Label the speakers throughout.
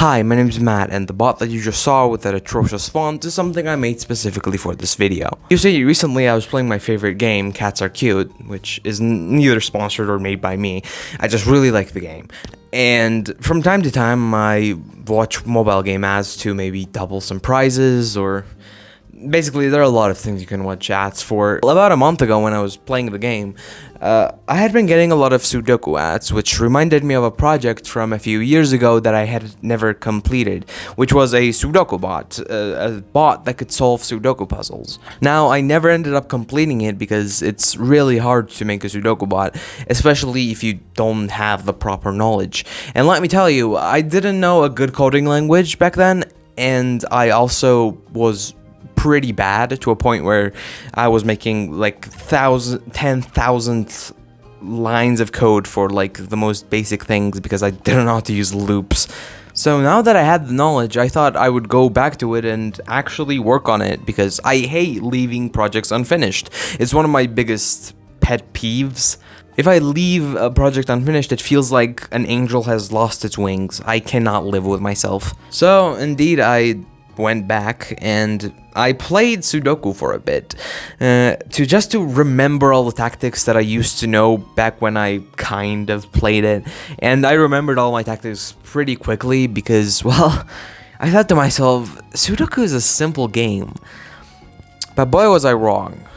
Speaker 1: Hi, my name is Matt, and the bot that you just saw with that atrocious font is something I made specifically for this video. You see, recently I was playing my favorite game, Cats Are Cute, which is neither sponsored or made by me. I just really like the game. And from time to time, I watch mobile game ads to maybe double some prizes, or basically there are a lot of things you can watch ads for. About a month ago when I was playing the game, I had been getting a lot of Sudoku ads, which reminded me of a project from a few years ago that I had never completed, which was a Sudoku bot, a bot that could solve Sudoku puzzles. Now, I never ended up completing it because it's really hard to make a Sudoku bot, especially if you don't have the proper knowledge. And let me tell you, I didn't know a good coding language back then, and I also was pretty bad to a point where I was making like 10,000 lines of code for like the most basic things because I didn't know how to use loops. So now that I had the knowledge, I thought I would go back to it and actually work on it because I hate leaving projects unfinished. It's one of my biggest pet peeves. If I leave a project unfinished, it feels like an angel has lost its wings. I cannot live with myself. So indeed, I went back and I played Sudoku for a bit to remember all the tactics that I used to know back when I kind of played it. And I remembered all my tactics pretty quickly because, well, I thought to myself, Sudoku is a simple game. But boy was I wrong.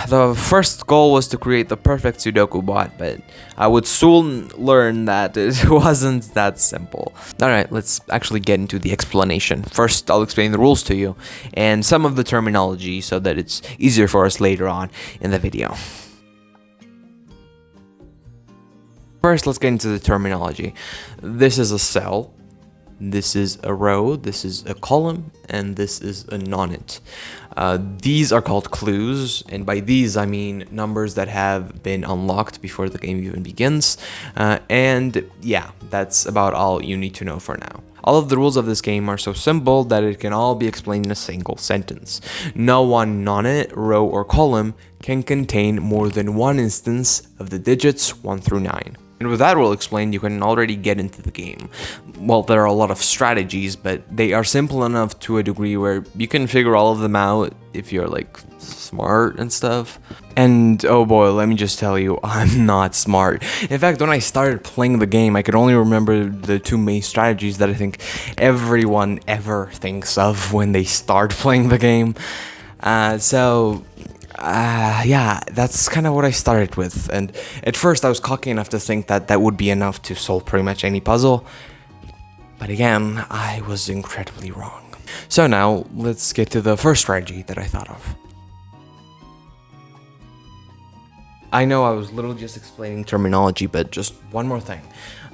Speaker 1: The first goal was to create the perfect Sudoku bot, but I would soon learn that it wasn't that simple. Alright, let's actually get into the explanation. First, I'll explain the rules to you, and some of the terminology so that it's easier for us later on in the video. First, let's get into the terminology. This is a cell, this is a row, this is a column, and this is a nonit. These are called clues, and by these I mean numbers that have been unlocked before the game even begins. And yeah, that's about all you need to know for now. All of the rules of this game are so simple that it can all be explained in a single sentence. No one nonit, row, or column can contain more than one instance of the digits 1 through 9. And with that rule explained, you can already get into the game. Well, there are a lot of strategies, but they are simple enough to a degree where you can figure all of them out if you're like smart and stuff. And oh boy, let me just tell you, I'm not smart. In fact, when I started playing the game, I could only remember the two main strategies that I think everyone ever thinks of when they start playing the game. Yeah, that's kind of what I started with, and at first I was cocky enough to think that that would be enough to solve pretty much any puzzle, but again, I was incredibly wrong. So now, let's get to the first strategy that I thought of. I know I was literally just explaining terminology, but just one more thing.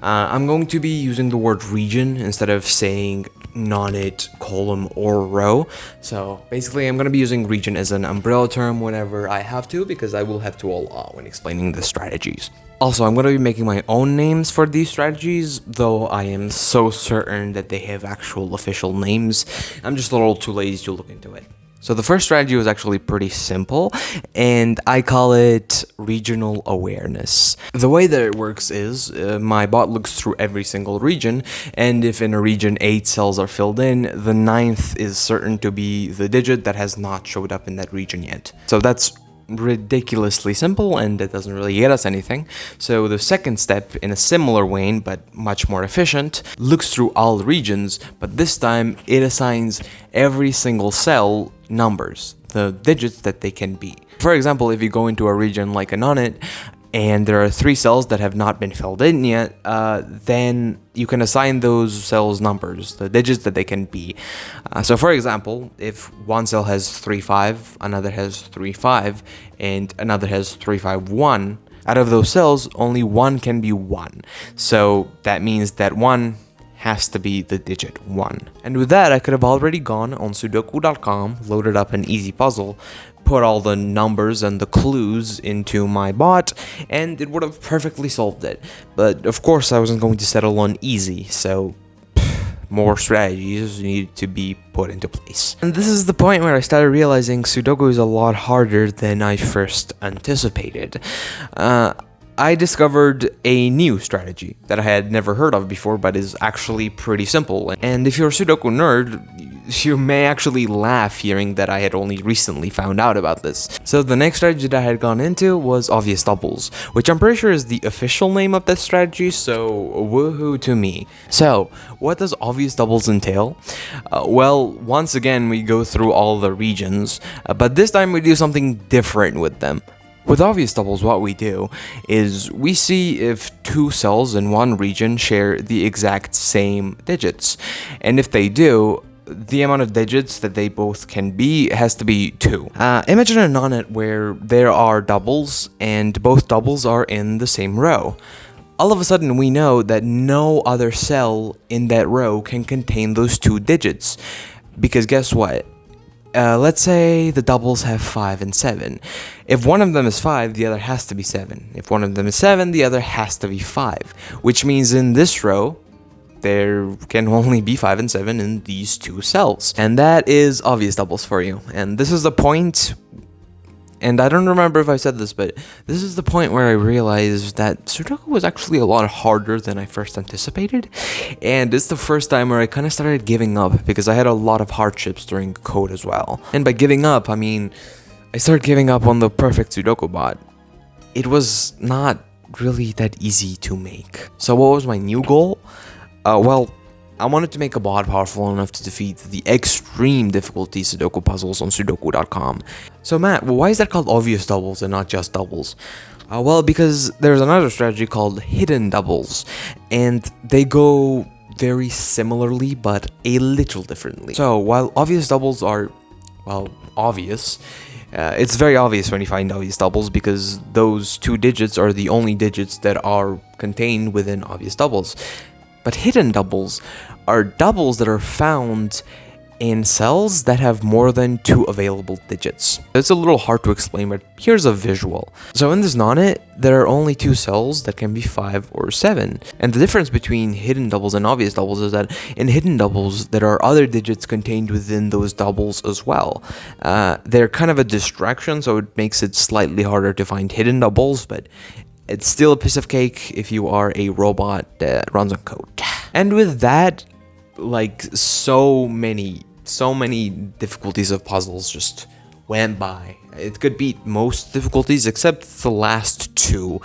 Speaker 1: I'm going to be using the word region instead of saying nonit, column, or row. So basically I'm going to be using region as an umbrella term whenever I have to, because I will have to all when explaining the strategies. Also, I'm going to be making my own names for these strategies, though I am so certain that they have actual official names. I'm just a little too lazy to look into it. So the first strategy was actually pretty simple, and I call it regional awareness. The way that it works is, my bot looks through every single region, and if in a region 8 cells are filled in, the 9th is certain to be the digit that has not showed up in that region yet. So that's ridiculously simple, and it doesn't really get us anything. So the second step, in a similar vein but much more efficient, looks through all regions, but this time it assigns every single cell numbers, the digits that they can be. For example, if you go into a region like a nonit and there are 3 cells that have not been filled in yet, then you can assign those cells numbers, the digits that they can be. So for example, if one cell has 3-5, another has 3-5, and another has 3-5-1, out of those cells, only one can be 1. So that means that 1 has to be the digit 1. And with that, I could have already gone on Sudoku.com, loaded up an easy puzzle, put all the numbers and the clues into my bot, and it would have perfectly solved it. But of course I wasn't going to settle on easy, so more strategies need to be put into place. And this is the point where I started realizing Sudoku is a lot harder than I first anticipated. I discovered a new strategy that I had never heard of before, but is actually pretty simple. And if you're a Sudoku nerd, you may actually laugh hearing that I had only recently found out about this. So the next strategy that I had gone into was obvious doubles, which I'm pretty sure is the official name of this strategy, so woohoo to me. So, what does obvious doubles entail? Well, once again, we go through all the regions, but this time we do something different with them. With obvious doubles, what we do is we see if two cells in one region share the exact same digits, and if they do, the amount of digits that they both can be has to be 2. Imagine a nonet where there are doubles, and both doubles are in the same row. All of a sudden, we know that no other cell in that row can contain those 2 digits, because guess what? Let's say the doubles have 5 and 7. If one of them is 5, the other has to be 7. If one of them is 7, the other has to be 5, which means in this row, there can only be 5 and 7 in these 2 cells. And that is obvious doubles for you. And this is the point, and I don't remember if I said this, but this is the point where I realized that Sudoku was actually a lot harder than I first anticipated. And it's the first time where I kind of started giving up, because I had a lot of hardships during code as well. And by giving up, I mean, I started giving up on the perfect Sudoku bot. It was not really that easy to make. So what was my new goal? Well, I wanted to make a bot powerful enough to defeat the extreme difficulty Sudoku puzzles on Sudoku.com. So Matt, why is that called obvious doubles and not just doubles? Well, because there's another strategy called hidden doubles, and they go very similarly but a little differently. So while obvious doubles are, well, obvious, it's very obvious when you find obvious doubles, because those 2 digits are the only digits that are contained within obvious doubles. But hidden doubles are doubles that are found in cells that have more than 2 available digits. It's a little hard to explain, but here's a visual. So in this nonet, there are only 2 cells that can be 5 or 7. And the difference between hidden doubles and obvious doubles is that in hidden doubles, there are other digits contained within those doubles as well. They're kind of a distraction, so it makes it slightly harder to find hidden doubles, but it's still a piece of cake if you are a robot that runs on code. And with that, like, so many difficulties of puzzles just went by. It could beat most difficulties except the last 2.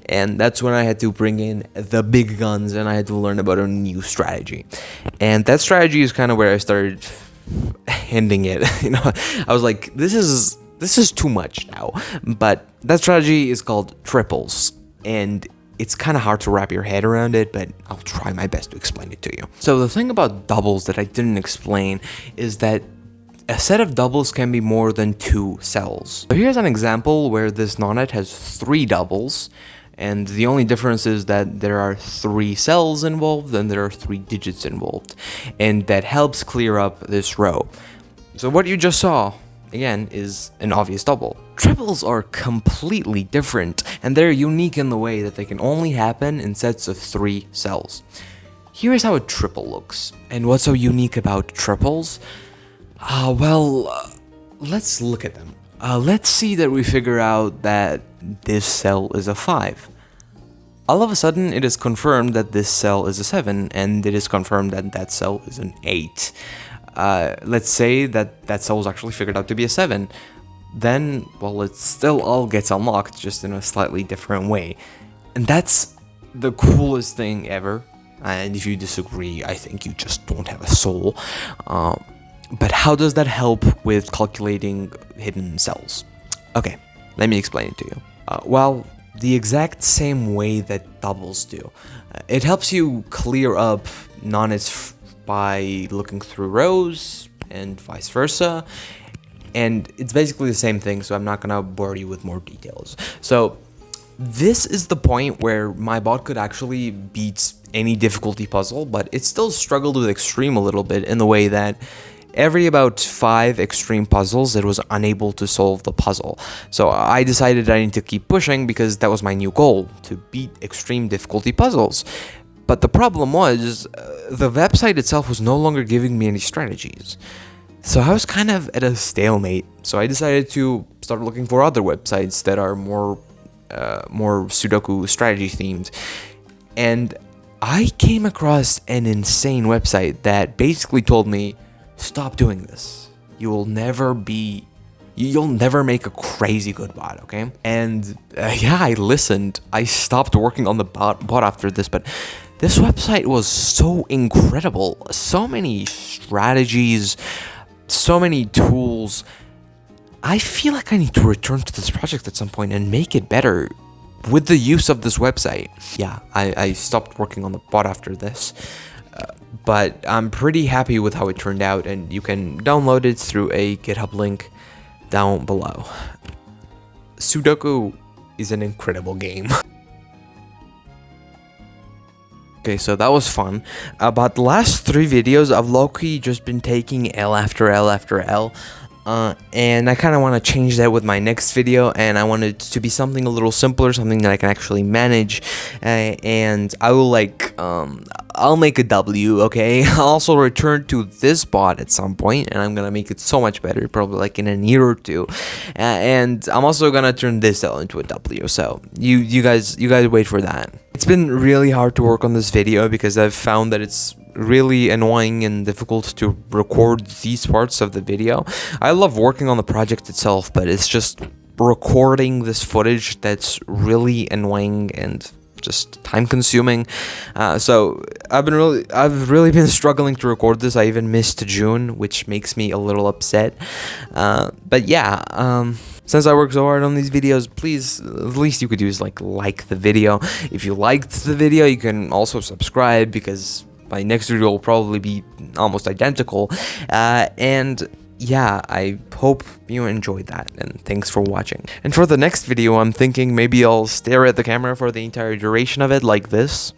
Speaker 1: And that's when I had to bring in the big guns and I had to learn about a new strategy. And that strategy is kind of where I started ending it. I was like, this is too much now. But that strategy is called triples, and it's kind of hard to wrap your head around it, but I'll try my best to explain it to you. So the thing about doubles that I didn't explain is that a set of doubles can be more than 2 cells. So here's an example where this nonet has 3 doubles, and the only difference is that there are 3 cells involved and there are 3 digits involved, and that helps clear up this row. So what you just saw, again, is an obvious double. Triples are completely different, and they're unique in the way that they can only happen in sets of 3 cells. Here's how a triple looks, and what's so unique about triples? Let's look at them. Let's see that we figure out that this cell is a 5. All of a sudden, it is confirmed that this cell is a 7, and it is confirmed that that cell is an 8. Let's say that cell was actually figured out to be a 7. Then, well, it still all gets unlocked, just in a slightly different way. And that's the coolest thing ever. And if you disagree, I think you just don't have a soul. But how does that help with calculating hidden cells? Okay, let me explain it to you. Well, the exact same way that doubles do. It helps you clear up nonets by looking through rows and vice versa, and it's basically the same thing, so I'm not gonna bore you with more details. So this is the point where my bot could actually beat any difficulty puzzle, but it still struggled with extreme a little bit in the way that every about 5 extreme puzzles it was unable to solve the puzzle. So I decided I need to keep pushing because that was my new goal, to beat extreme difficulty puzzles. But the problem was, the website itself was no longer giving me any strategies. So I was kind of at a stalemate. So I decided to start looking for other websites that are more more Sudoku strategy themed. And I came across an insane website that basically told me, stop doing this. You'll never make a crazy good bot, okay? And yeah, I listened. I stopped working on the bot after this, but this website was so incredible. So many strategies, so many tools. I feel like I need to return to this project at some point and make it better with the use of this website. Yeah, I stopped working on the bot after this, but I'm pretty happy with how it turned out, and you can download it through a GitHub link down below. Sudoku is an incredible game. Okay, so that was fun. About the last 3 videos, I've low-key just been taking L after L after L. And I kind of want to change that with my next video, and I want it to be something a little simpler, something that I can actually manage, and I will I'll make a W, okay? I'll also return to this bot at some point, and I'm gonna make it so much better, probably like in a year or 2, and I'm also gonna turn this L into a W, so you guys wait for that. It's been really hard to work on this video because I've found that it's really annoying and difficult to record these parts of the video. I love working on the project itself, but it's just recording this footage that's really annoying and just time consuming. So I've really been struggling to record this. I even missed June, which makes me a little upset. But yeah, since I work so hard on these videos, please, the least you could do is like the video. If you liked the video, you can also subscribe, because my next video will probably be almost identical. And yeah, I hope you enjoyed that, and thanks for watching. And for the next video, I'm thinking maybe I'll stare at the camera for the entire duration of it, like this.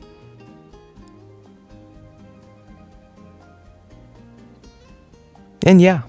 Speaker 1: And yeah.